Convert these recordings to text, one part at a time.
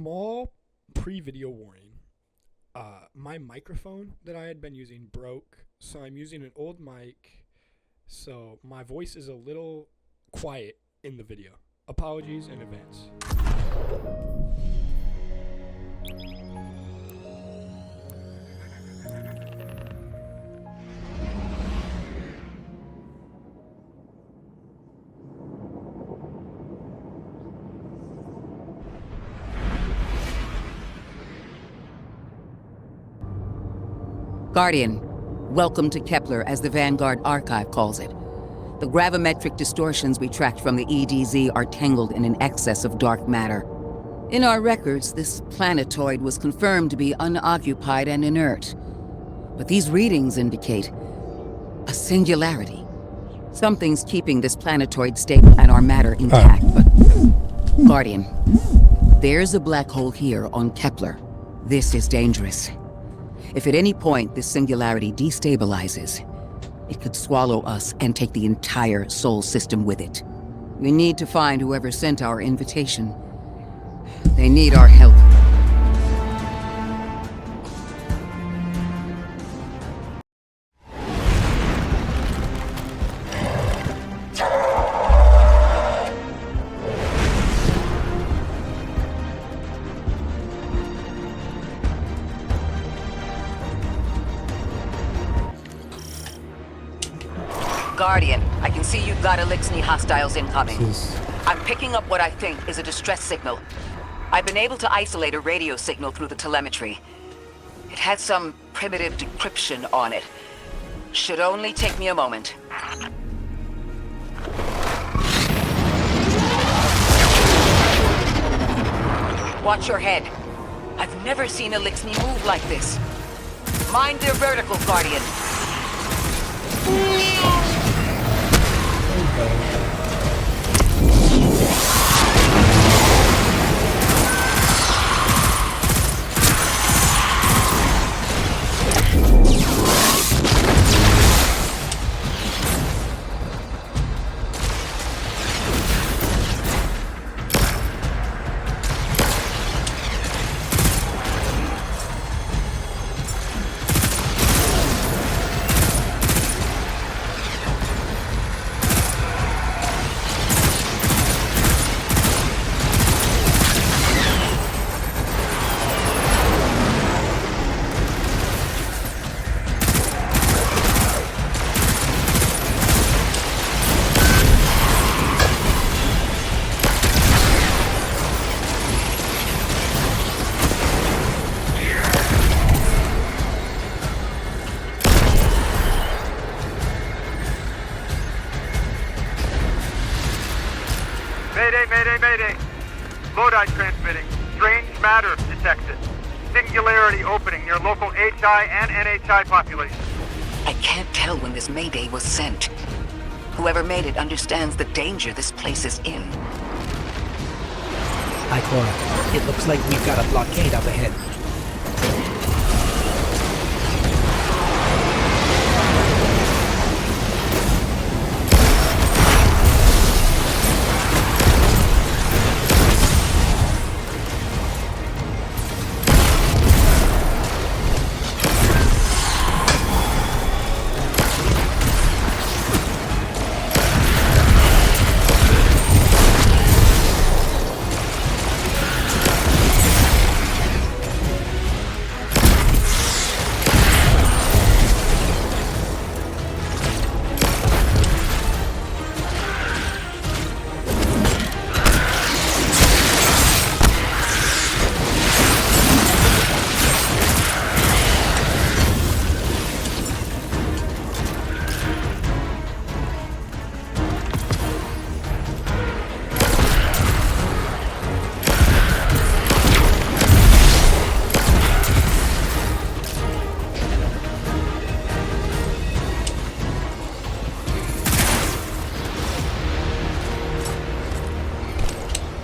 small pre-video warning. My microphone that I had been using broke, so I'm using an old mic, so my voice is a little quiet in the video. Apologies in advance. Guardian, welcome to Kepler, as the Vanguard Archive calls it. The gravimetric distortions we tracked from the EDZ are tangled in an excess of dark matter. In our records, this planetoid was confirmed to be unoccupied and inert. But these readings indicate a singularity. Something's keeping this planetoid stable and our matter intact, but... Guardian, there's a black hole here on Kepler. This is dangerous. If at any point this singularity destabilizes, it could swallow us and take the entire Sol system with it. We need to find whoever sent our invitation. They need our help. Guardian, I can see you've got Elixni hostiles incoming. I'm picking up what I think is a distress signal. I've been able to isolate a radio signal through the telemetry. It had some primitive decryption on it. Should only take me a moment. Watch your head. I've never seen Elixni move like this. Mind their vertical, Guardian. Mayday. Lodi transmitting. Strange matter detected. Singularity opening near local HI and NHI population. I can't tell when this Mayday was sent. Whoever made it understands the danger this place is in. Ikora, it looks like we've got a blockade up ahead.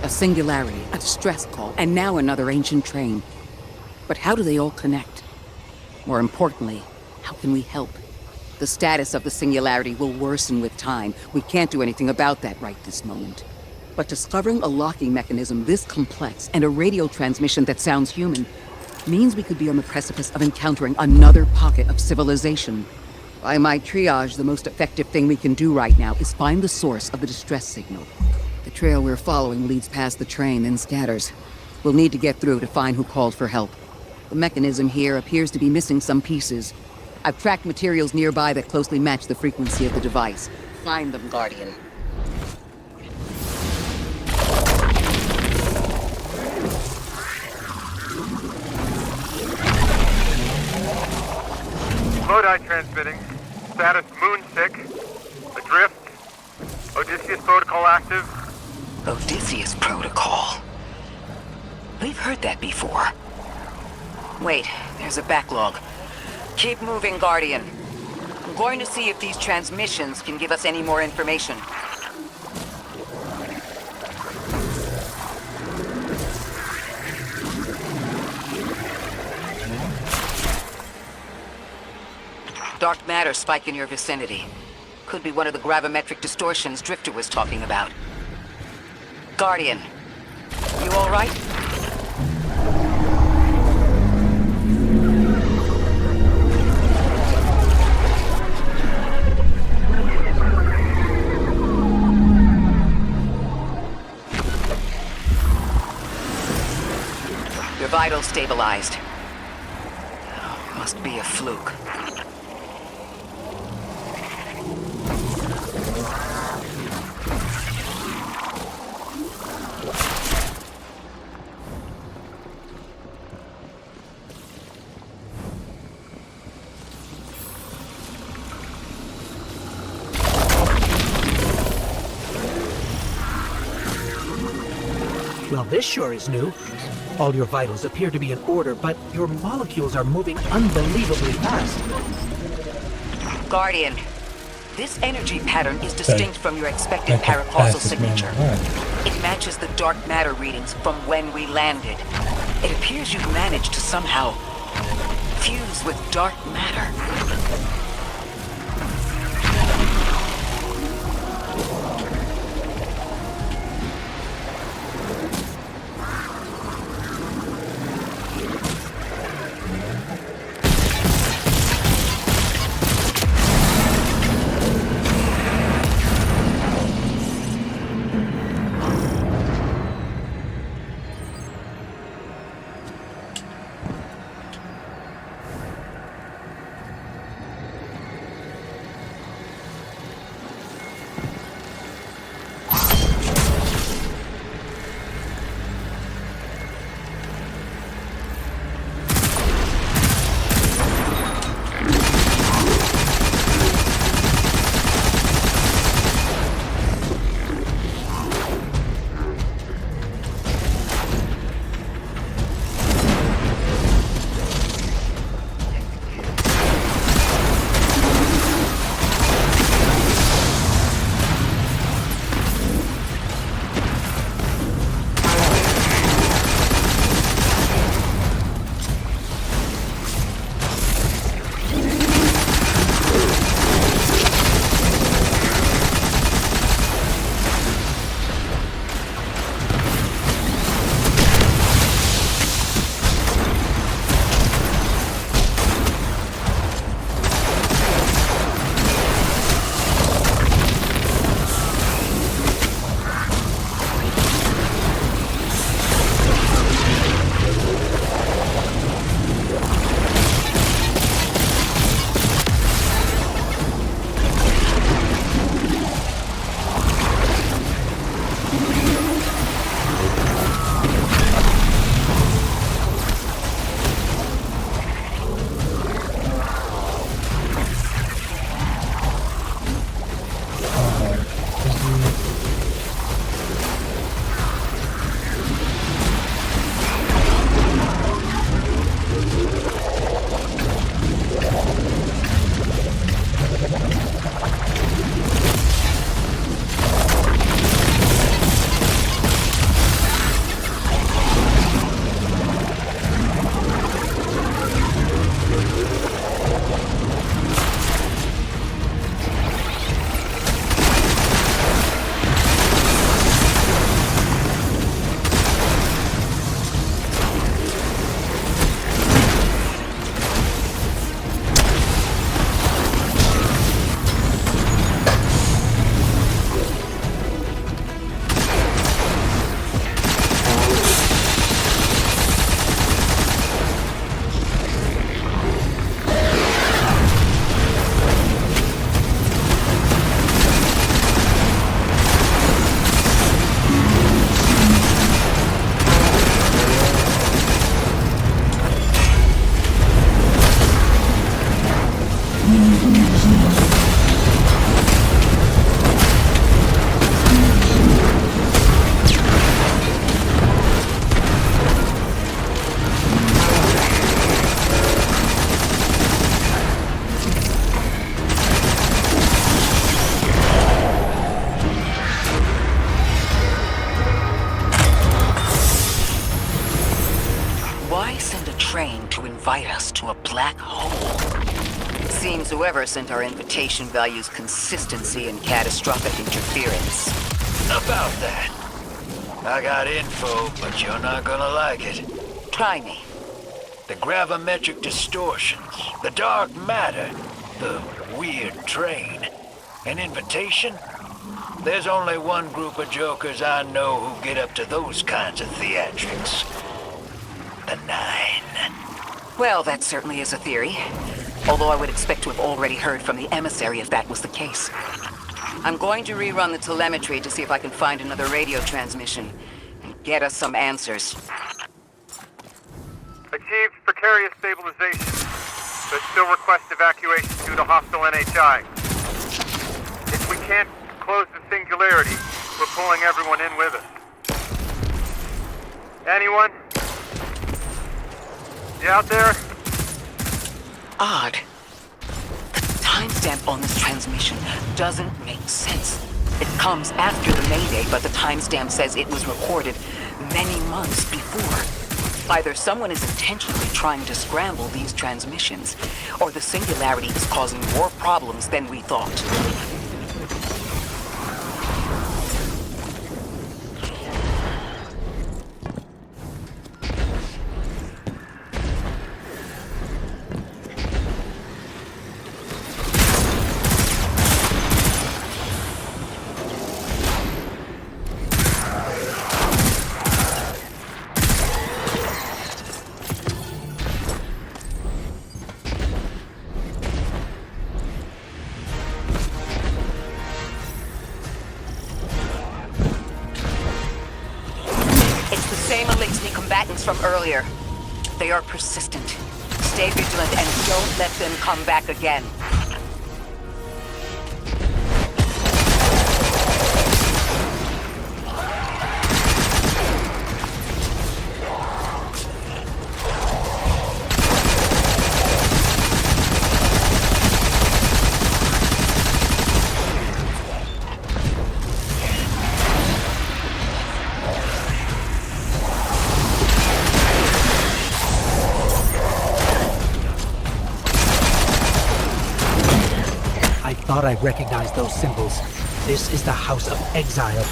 A singularity, a distress call, and now another ancient train. But how do they all connect? More importantly, how can we help? The status of the singularity will worsen with time. We can't do anything about that right this moment. But discovering a locking mechanism this complex and a radio transmission that sounds human means we could be on the precipice of encountering another pocket of civilization. By my triage, the most effective thing we can do right now is find the source of the distress signal. The trail we're following leads past the train, then scatters. We'll need to get through to find who called for help. The mechanism here appears to be missing some pieces. I've tracked materials nearby that closely match the frequency of the device. Find them, Guardian. Lodi transmitting. Status moonsick. Adrift. Odysseus protocol active. Odysseus Protocol. We've heard that before. Wait, there's a backlog. Keep moving, Guardian. I'm going to see if these transmissions can give us any more information. Dark matter spike in your vicinity. Could be one of the gravimetric distortions Drifter was talking about. Guardian, you all right? Your vitals stabilized. Oh, must be a fluke. Well, this sure is new. All your vitals appear to be in order, but your molecules are moving unbelievably fast. Guardian, this energy pattern is distinct from your expected paracausal signature. It matches the dark matter readings from when we landed. It appears you've managed to somehow fuse with dark matter. Why send a train to invite us to a black hole? Seems whoever sent our invitation values consistency and catastrophic interference. About that. I got info, but you're not gonna like it. Try me. The gravimetric distortions, the dark matter, the weird train. An invitation? There's only one group of jokers I know who get up to those kinds of theatrics. The Nine. Well, that certainly is a theory. Although I would expect to have already heard from the emissary if that was the case. I'm going to rerun the telemetry to see if I can find another radio transmission and get us some answers. Achieved precarious stabilization, but still request evacuation due to hostile NHI. If we can't close the singularity, we're pulling everyone in with us. Anyone? You out there? Odd. The timestamp on this transmission doesn't make sense. It comes after the Mayday, but the timestamp says it was recorded many months before. Either someone is intentionally trying to scramble these transmissions, or the singularity is causing more problems than we thought. From earlier. They are persistent. Stay vigilant and don't let them come back again. Thought I recognized those symbols. This is the House of Exile.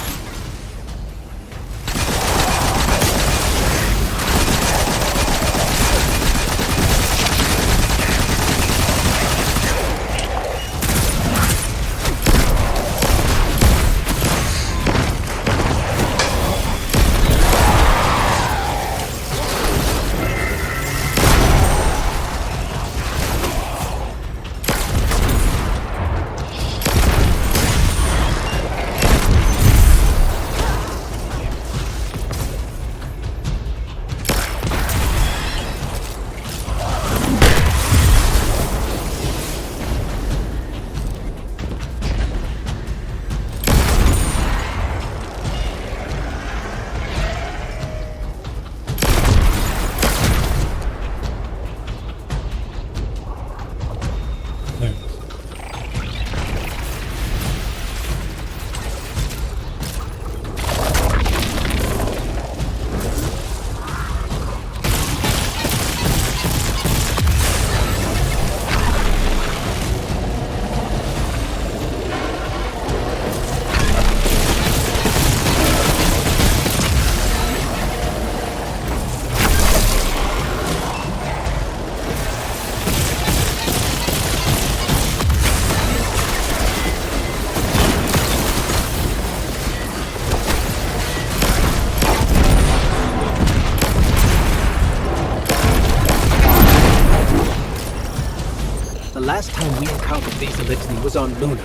Last time we encountered these Elixni was on Luna.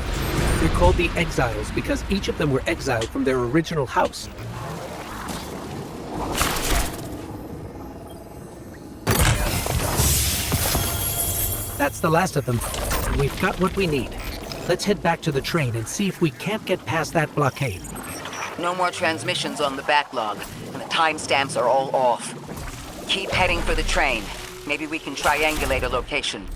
They're called the Exiles because each of them were exiled from their original house. That's the last of them. We've got what we need. Let's head back to the train and see if we can't get past that blockade. No more transmissions on the backlog, and the timestamps are all off. Keep heading for the train. Maybe we can triangulate a location.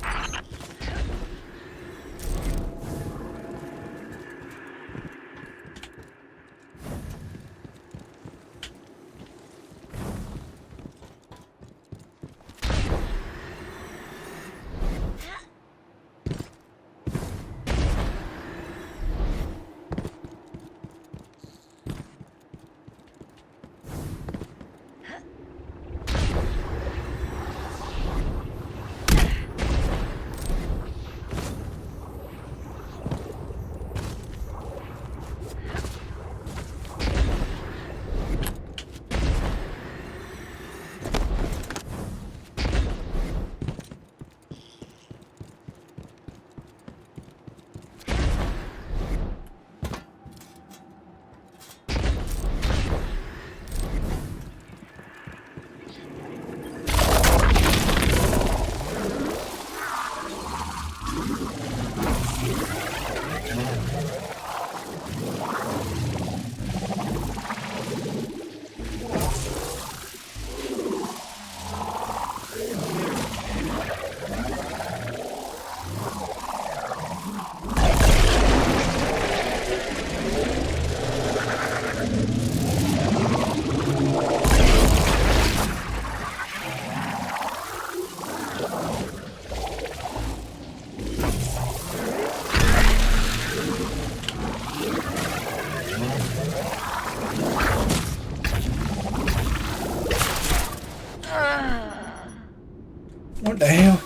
What the hell?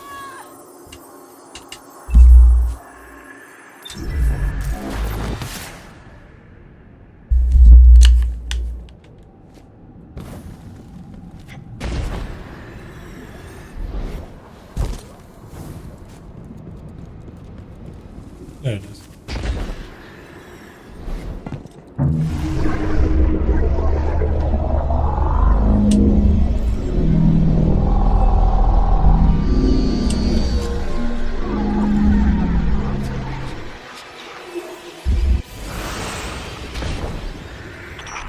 There it is.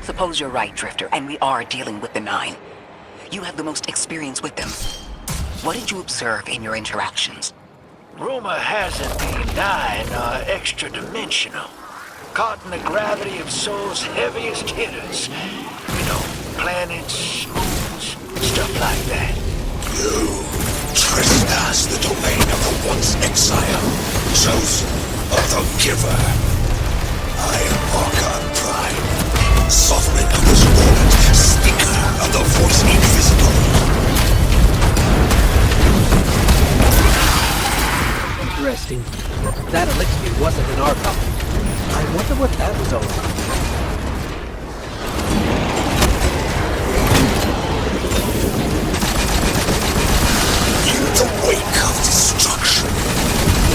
Suppose you're right, Drifter, and we are dealing with the Nine. You have the most experience with them. What did you observe in your interactions? Rumor has it the Nine are extra-dimensional. Caught in the gravity of Sol's heaviest hitters. You know, planets, moons, stuff like that. You trespass the domain of the once exile, chosen of the Giver. I am Archon Prime, sovereign of this world, speaker of the voice invisible. Interesting. That elixir wasn't an Archon. I wonder what that was all about. In the wake of destruction,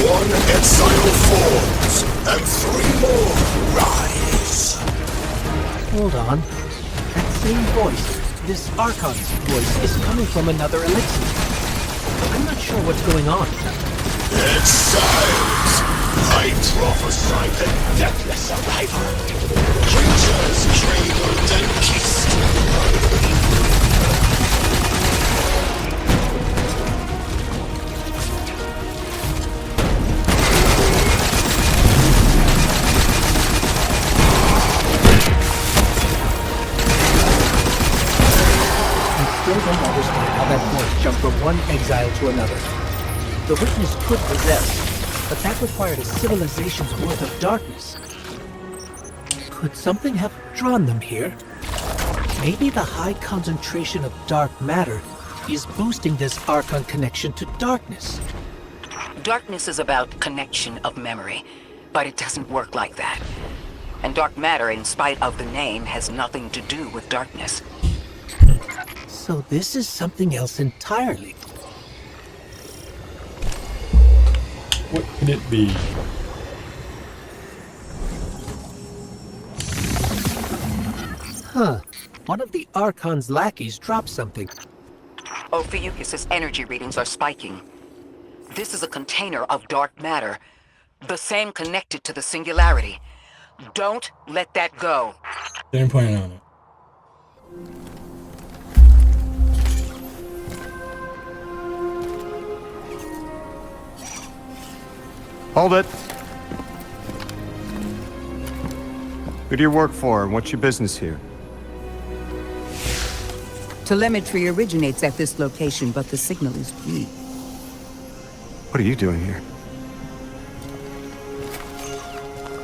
one exile falls, and three more rise. Hold on. That same voice, this Archon's voice, is coming from another elixir. I'm not sure what's going on. Exiles! I prophesy the deathless arrival. Creatures cradled and kissed. I still don't understand how that voice jumped from one exile to another. The witness could possess, but that required a civilization's worth of darkness. Could something have drawn them here? Maybe the high concentration of dark matter is boosting this Archon connection to darkness. Darkness is about connection of memory, but it doesn't work like that. And dark matter, in spite of the name, has nothing to do with darkness. So this is something else entirely. What could it be? Huh. One of the Archon's lackeys dropped something. Ophiuchus' energy readings are spiking. This is a container of dark matter, the same connected to the Singularity. Don't let that go. Didn't point on it. Hold it. Who do you work for, and what's your business here? Telemetry originates at this location, but the signal is weak. What are you doing here?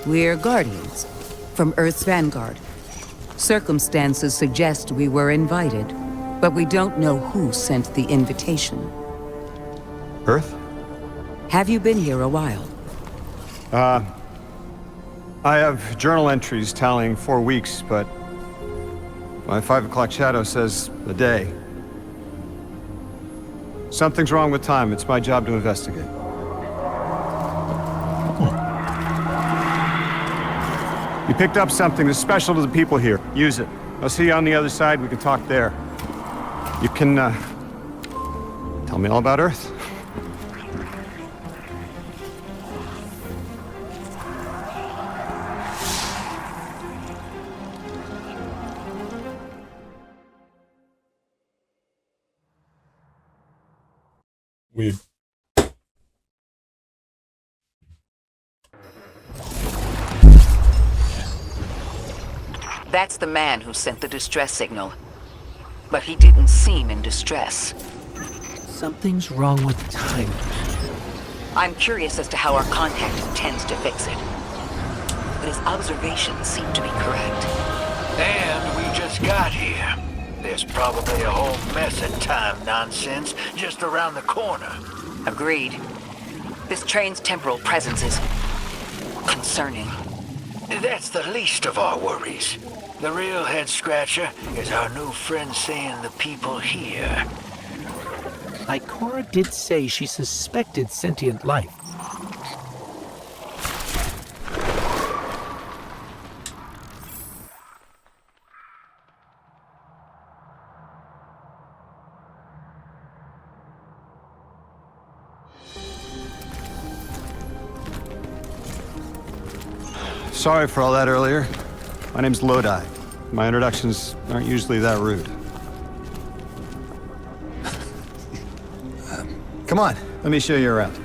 We're Guardians, from Earth's Vanguard. Circumstances suggest we were invited, but we don't know who sent the invitation. Earth? Have you been here a while? I have journal entries tallying 4 weeks, but my 5 o'clock shadow says a day. Something's wrong with time. It's my job to investigate. You picked up something that's special to the people here. Use it. I'll see you on the other side. We can talk there. You can, tell me all about Earth. Weird. That's the man who sent the distress signal. But he didn't seem in distress. Something's wrong with time. I'm curious as to how our contact intends to fix it. But his observations seem to be correct. And we just got here. There's probably a whole mess of time nonsense just around the corner. Agreed. This train's temporal presence is concerning. That's the least of our worries. The real head-scratcher is our new friend saying the people here. Ikora did say she suspected sentient life. Sorry for all that earlier. My name's Lodi. My introductions aren't usually that rude. Come on, let me show you around.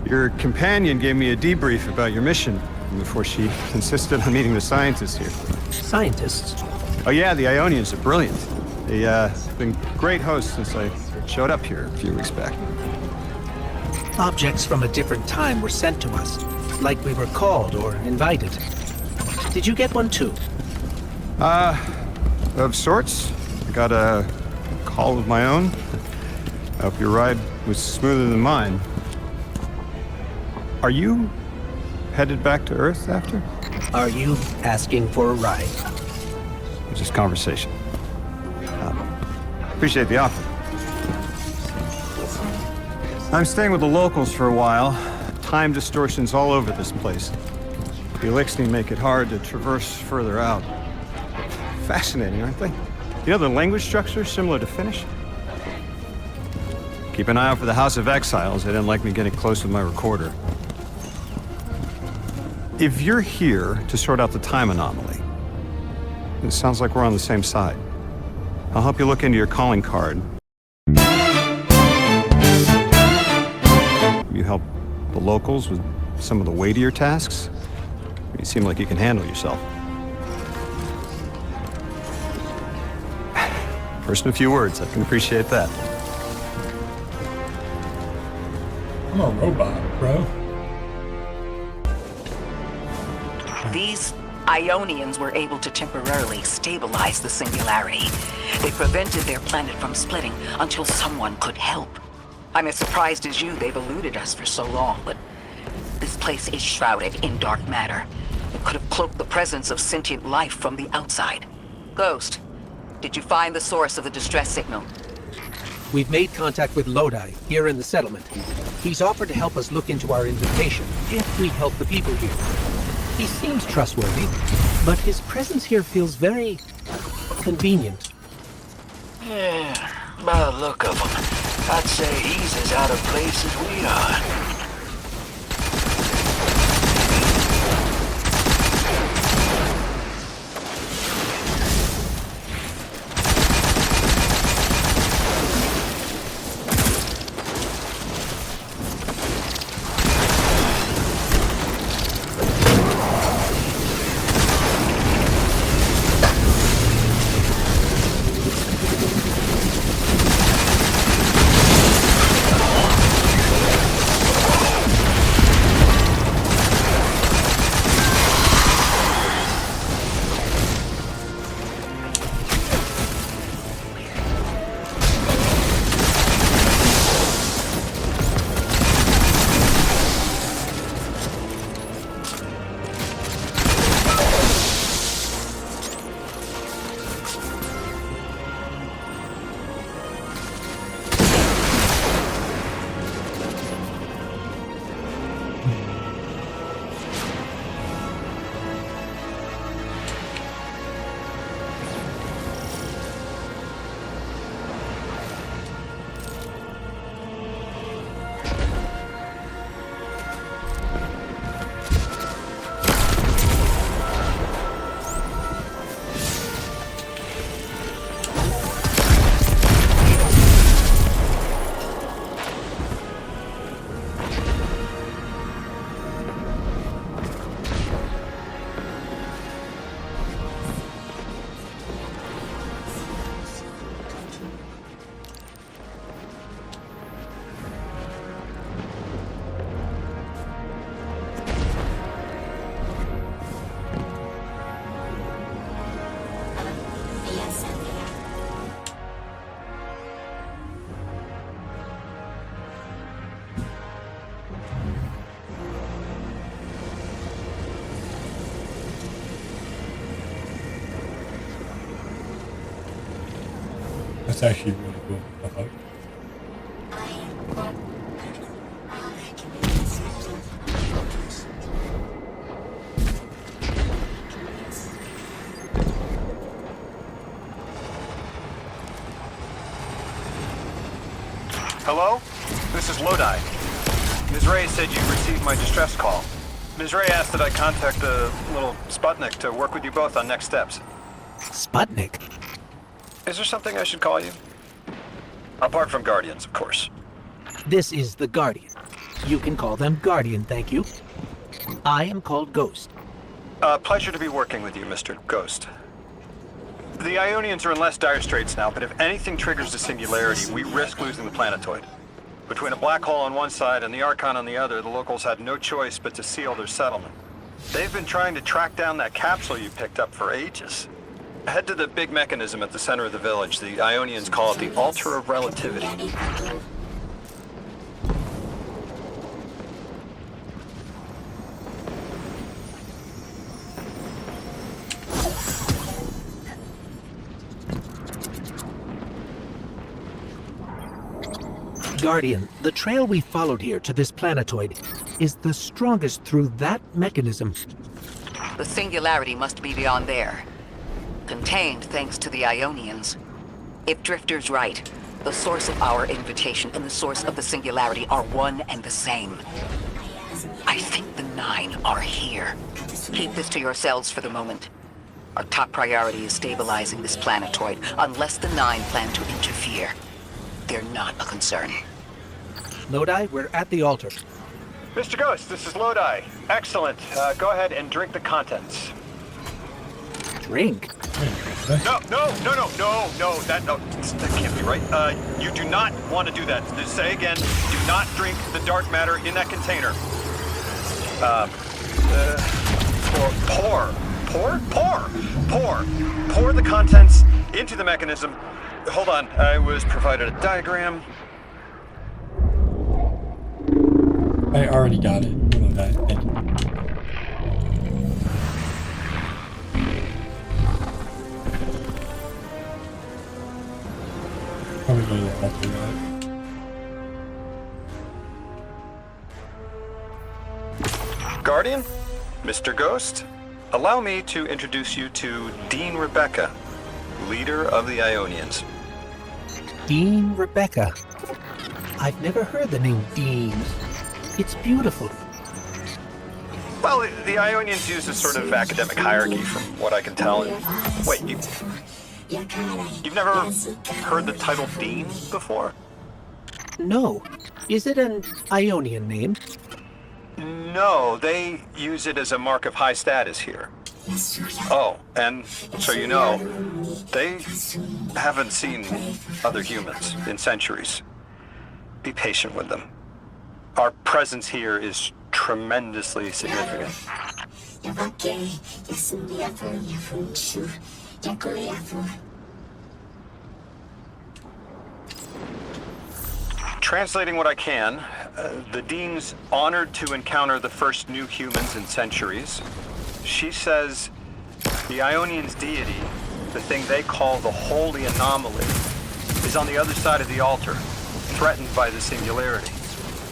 Your companion gave me a debrief about your mission before she insisted on meeting the scientists here. Scientists? Oh yeah, the Ionians are brilliant. They've been great hosts since I showed up here a few weeks back. Objects from a different time were sent to us, like we were called or invited. Did you get one too? Of sorts. I got a call of my own. I hope your ride was smoother than mine. Are you headed back to Earth after? Are you asking for a ride? Just conversation. Appreciate the offer. I'm staying with the locals for a while. Time distortions all over this place. The Elixni make it hard to traverse further out. Fascinating, aren't they? You know, the language structure is similar to Finnish. Keep an eye out for the House of Exiles. They didn't like me getting close with my recorder. If you're here to sort out the time anomaly, it sounds like we're on the same side. I'll help you look into your calling card. You help the locals with some of the weightier tasks? You seem like you can handle yourself. First in a few words, I can appreciate that. I'm a robot, bro. These Ionians were able to temporarily stabilize the singularity. They prevented their planet from splitting until someone could help. I'm as surprised as you they've eluded us for so long, but this place is shrouded in dark matter. It could have cloaked the presence of sentient life from the outside. Ghost, did you find the source of the distress signal? We've made contact with Lodi, here in the settlement. He's offered to help us look into our invitation, if we help the people here. He seems trustworthy, but his presence here feels very convenient. Yeah, by the look of him, I'd say he's as out of place as we are. That's actually really cool. I thought. Hello? This is Lodi. Ms. Ray said you received my distress call. Ms. Ray asked that I contact the little Sputnik to work with you both on next steps. Sputnik? Is there something I should call you? Apart from Guardians, of course. This is the Guardian. You can call them Guardian, thank you. I am called Ghost. Pleasure to be working with you, Mr. Ghost. The Ionians are in less dire straits now, but if anything triggers the Singularity, we risk losing the planetoid. Between a black hole on one side and the Archon on the other, the locals had no choice but to seal their settlement. They've been trying to track down that capsule you picked up for ages. Head to the big mechanism at the center of the village. The Ionians call it the Altar of Relativity. Guardian, the trail we followed here to this planetoid is the strongest through that mechanism. The Singularity must be beyond there. Contained thanks to the Ionians. If Drifter's right, the source of our invitation and the source of the Singularity are one and the same. I think the Nine are here. Keep this to yourselves for the moment. Our top priority is stabilizing this planetoid, unless the Nine plan to interfere. They're not a concern. Lodi, we're at the altar. Mr. Ghost, this is Lodi. Excellent. Go ahead and drink the contents. Drink? No, that can't be right. You do not want to do that. Just say again, do not drink the dark matter in that container. Pour the contents into the mechanism. Hold on, I was provided a diagram. I already got it. Hold on, that. Thank you. Probably go to the altar, right? Guardian, Mr. Ghost, allow me to introduce you to Dean Rebecca, leader of the Ionians. Dean Rebecca. I've never heard the name Dean. It's beautiful. Well, the Ionians use a sort of academic hierarchy from what I can tell. Wait, you've never heard the title Dean before? No. Is it an Ionian name? No, they use it as a mark of high status here. Oh, and so you know, they haven't seen other humans in centuries. Be patient with them. Our presence here is tremendously significant. Translating what I can, the Dean's honored to encounter the first new humans in centuries. She says the Ionians' deity, the thing they call the Holy Anomaly, is on the other side of the altar, threatened by the Singularity.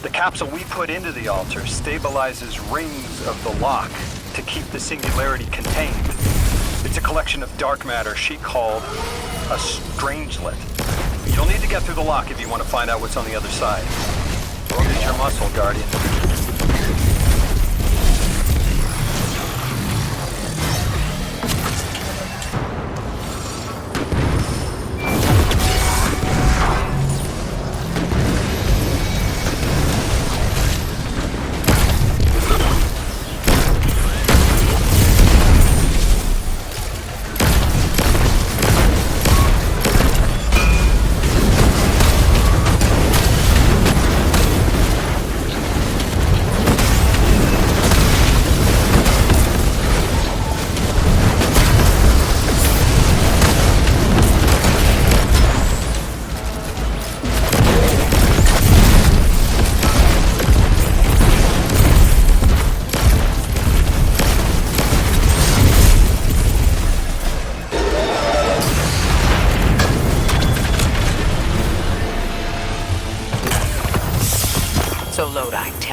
The capsule we put into the altar stabilizes rings of the lock to keep the Singularity contained. It's a collection of dark matter she called a strangelet. You'll need to get through the lock if you want to find out what's on the other side. Go get your muscle, Guardian.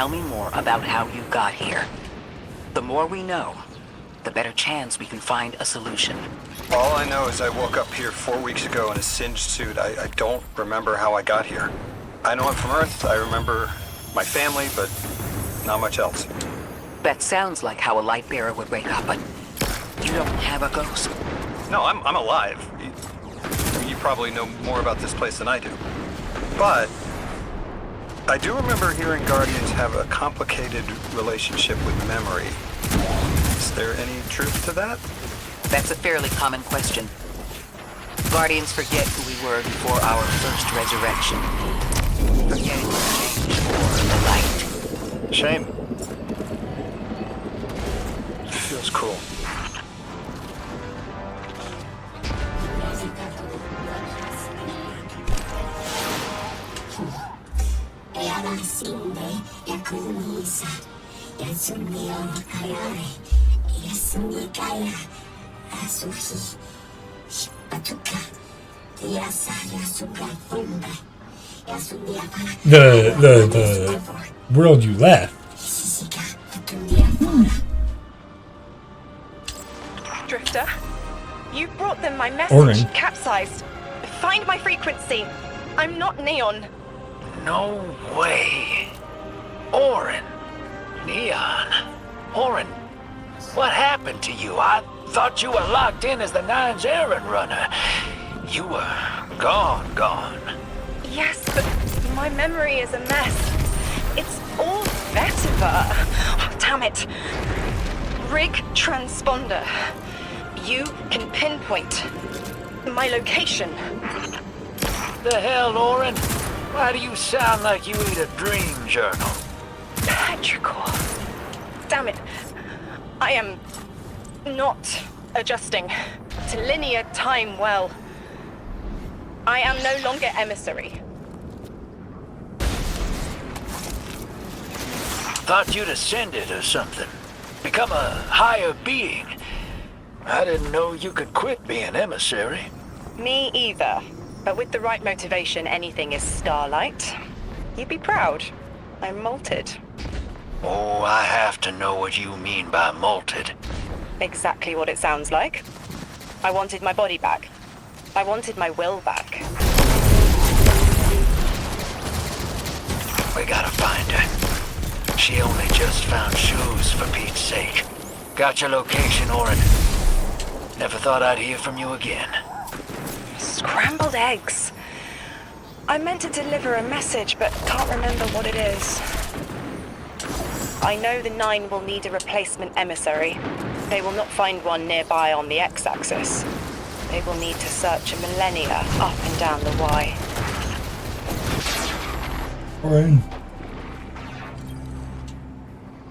tell me more about how you got here. The more we know, the better chance we can find a solution. All I know is I woke up here 4 weeks ago in a singed suit. I don't remember how I got here. I know I'm from Earth. I remember my family, but not much else. That sounds like how a light bearer would wake up, but you don't have a ghost. No, I'm alive. You probably know more about this place than I do. But I do remember hearing Guardians have a complicated relationship with memory. Is there any truth to that? That's a fairly common question. Guardians forget who we were before our first resurrection. Forgetting to change for the light. Shame. Feels cool. The world you left. Drifter, you brought them my message. Orin. Capsized. Find my frequency. I'm not Neon. No way. Orin. Neon. Orin, what happened to you? I thought you were locked in as the Nine's errand runner. You were gone. Yes, but my memory is a mess. It's all vetiver. Oh, damn it. Rig transponder. You can pinpoint my location. The hell, Orin? Why do you sound like you ate a dream journal? Petrichor. Damn it. I am not adjusting to linear time well. I am no longer emissary. Thought you'd ascended or something. Become a higher being. I didn't know you could quit being emissary. Me either. But with the right motivation, anything is starlight. You'd be proud. I'm molted. Oh, I have to know what you mean by molted. Exactly what it sounds like. I wanted my body back. I wanted my will back. We gotta find her. She only just found shoes, for Pete's sake. Got your location, Orin. Never thought I'd hear from you again. Scrambled eggs. I meant to deliver a message, but can't remember what it is. I know the Nine will need a replacement emissary. They will not find one nearby on the X-axis. They will need to search a millennia up and down the Y. Orin.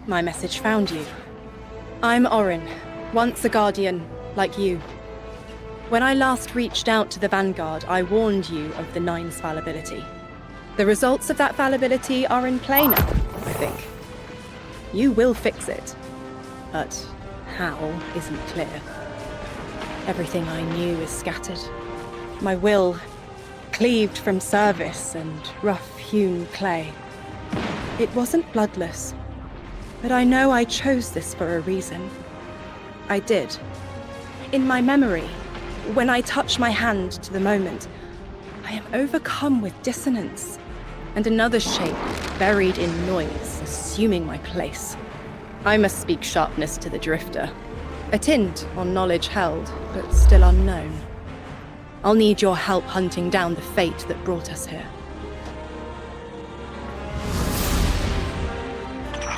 My message found you. I'm Orin, once a Guardian, like you. When I last reached out to the Vanguard, I warned you of the Nine's fallibility. The results of that fallibility are in play now, I think. You will fix it, but how isn't clear. Everything I knew is scattered. My will, cleaved from service and rough-hewn clay. It wasn't bloodless, but I know I chose this for a reason. I did. In my memory, when I touch my hand to the moment, I am overcome with dissonance, and another shape, buried in noise, assuming my place. I must speak sharpness to the Drifter. A tint on knowledge held, but still unknown. I'll need your help hunting down the fate that brought us here.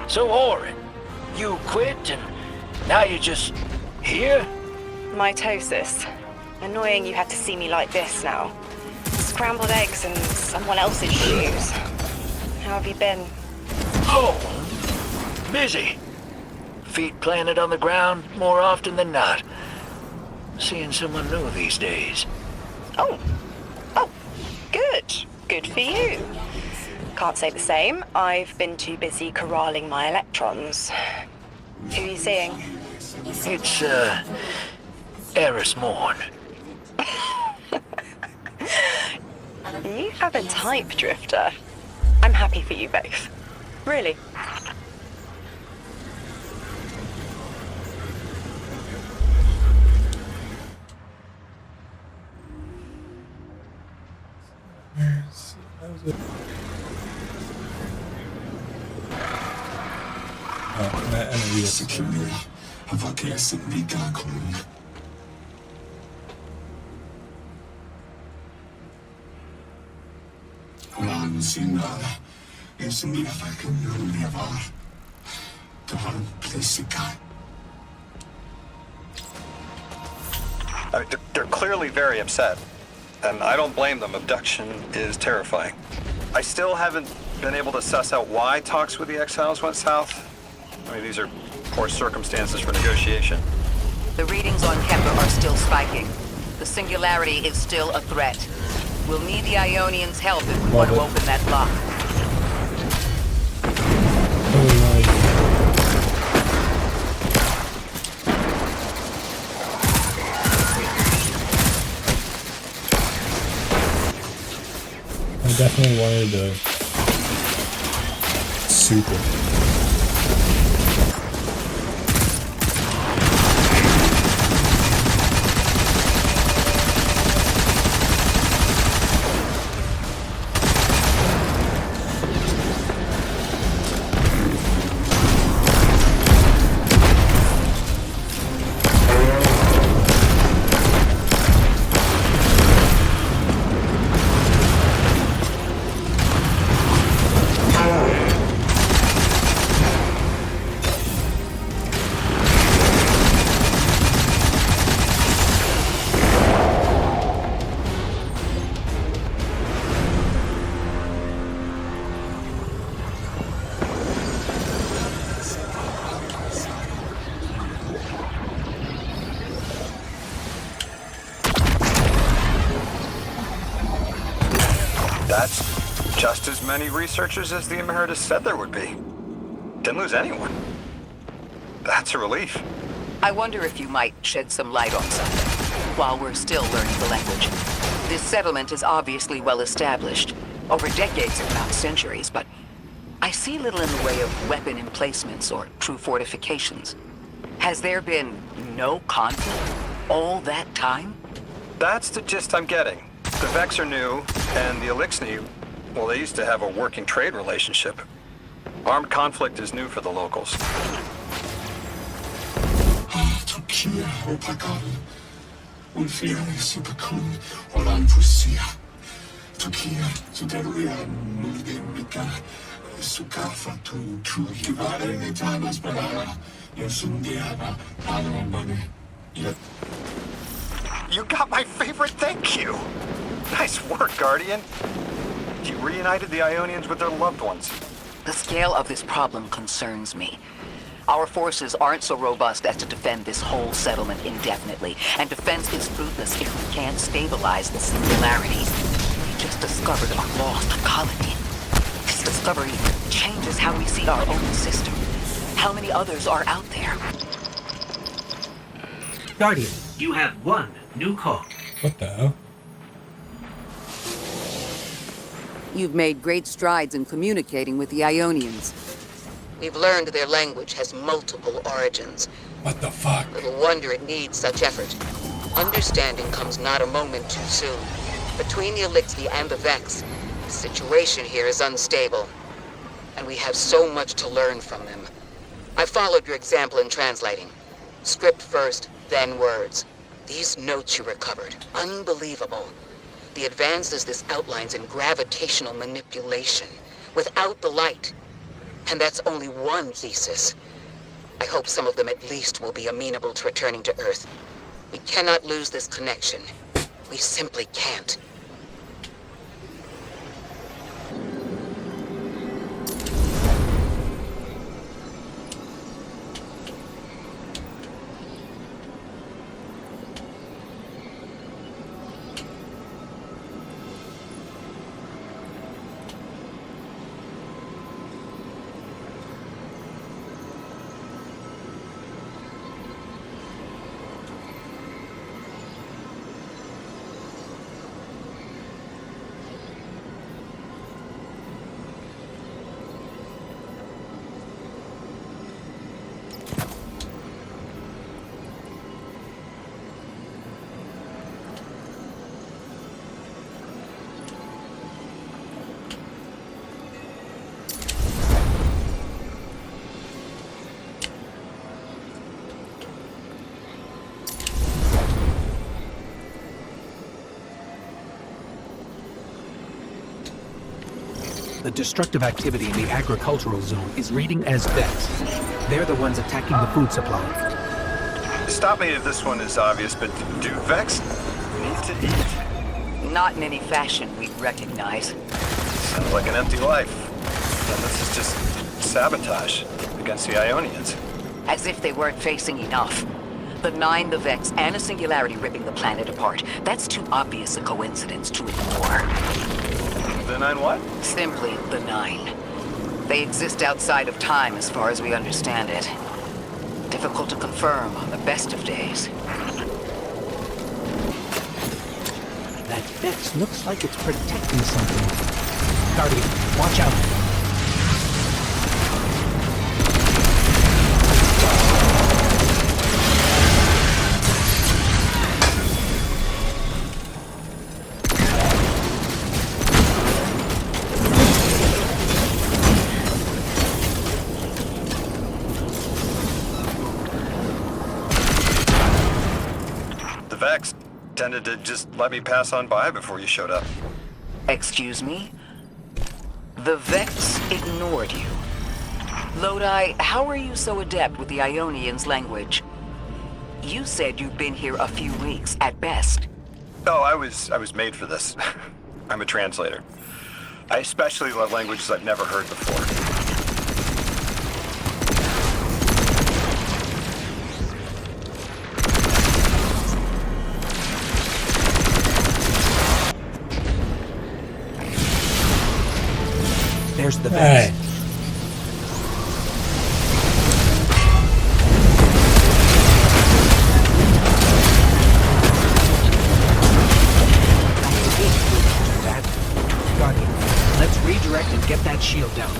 So, Orin, you quit and now you're just here? Mitosis. Annoying you had to see me like this now. Scrambled eggs and someone else's shoes. How have you been? Oh, busy. Feet planted on the ground more often than not. Seeing someone new these days. Oh, good. Good for you. Can't say the same. I've been too busy corralling my electrons. Who are you seeing? It's, Eris Morn. You have a type, Drifter. I'm happy for you both. Really? I mean, they're clearly very upset, and I don't blame them. Abduction is terrifying. I still haven't been able to suss out why talks with the exiles went south. I mean, these are poor circumstances for negotiation. The readings on Kepler are still spiking. The singularity is still a threat. We'll need the Ionians' help if we want to open that lock. I definitely wanted to super. That's just as many researchers as the Emeritus said there would be. Didn't lose anyone. That's a relief. I wonder if you might shed some light on something while we're still learning the language. This settlement is obviously well established, over decades if not centuries, but I see little in the way of weapon emplacements or true fortifications. Has there been no conflict all that time? That's the gist I'm getting. The Vex are new, and the Elixni, well, they used to have a working trade relationship. Armed conflict is new for the locals. You got my favorite thank you! Nice work, Guardian. You reunited the Ionians with their loved ones. The scale of this problem concerns me. Our forces aren't so robust as to defend this whole settlement indefinitely, and defense is fruitless if we can't stabilize the singularity. We just discovered a lost colony. This discovery changes how we see our own system. How many others are out there? Guardian, you have one new call. What the hell? You've made great strides in communicating with the Ionians. We've learned their language has multiple origins. What the fuck? Little wonder it needs such effort. Understanding comes not a moment too soon. Between the Elixni and the Vex, the situation here is unstable. And we have so much to learn from them. I followed your example in translating. Script first, then words. These notes you recovered, unbelievable. The advances this outlines in gravitational manipulation, without the light. And that's only one thesis. I hope some of them at least will be amenable to returning to Earth. We cannot lose this connection. We simply can't. The destructive activity in the agricultural zone is reading as Vex. They're the ones attacking the food supply. Stop me if this one is obvious, but do Vex need to eat? Not in any fashion we'd recognize. Sounds like an empty life. And this is just sabotage against the Ionians. As if they weren't facing enough. The Nine, the Vex, and a singularity ripping the planet apart. That's too obvious a coincidence to ignore. The Nine what? Simply the Nine. They exist outside of time as far as we understand it. Difficult to confirm on the best of days. That Vex looks like it's protecting something. Guardian, watch out. Tended to just let me pass on by before you showed up. Excuse me? The Vex ignored you. Lodi, how are you so adept with the Ionians' language? You said you'd been here a few weeks, at best. Oh, I was made for this. I'm a translator. I especially love languages I've never heard before. There's the Vex. Hey. Guardian, let's redirect and get that shield down.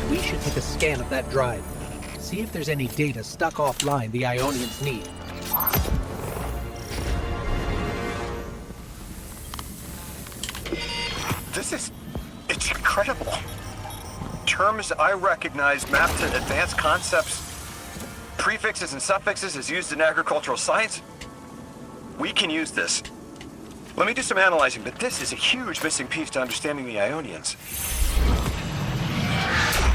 We should take a scan of that drive. See if there's any data stuck offline the Ionians need. It's incredible. Terms I recognize mapped to advanced concepts, prefixes and suffixes as used in agricultural science. We can use this. Let me do some analyzing, but this is a huge missing piece to understanding the Ionians.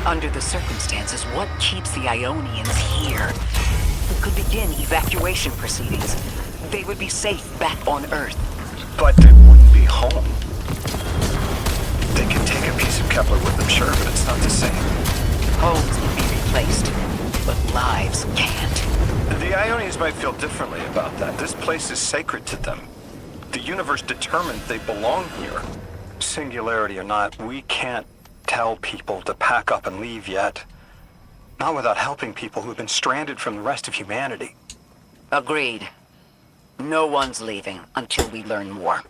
Under the circumstances, what keeps the Ionians here? We could begin evacuation proceedings. They would be safe back on Earth. But they wouldn't be home. They could take a a piece of Kepler with them, sure, but it's not the same. Homes can be replaced, but lives can't. The Ionians might feel differently about that. This place is sacred to them. The universe determined they belong here. Singularity or not, we can't tell people to pack up and leave yet. Not without helping people who have been stranded from the rest of humanity. Agreed. No one's leaving until we learn more.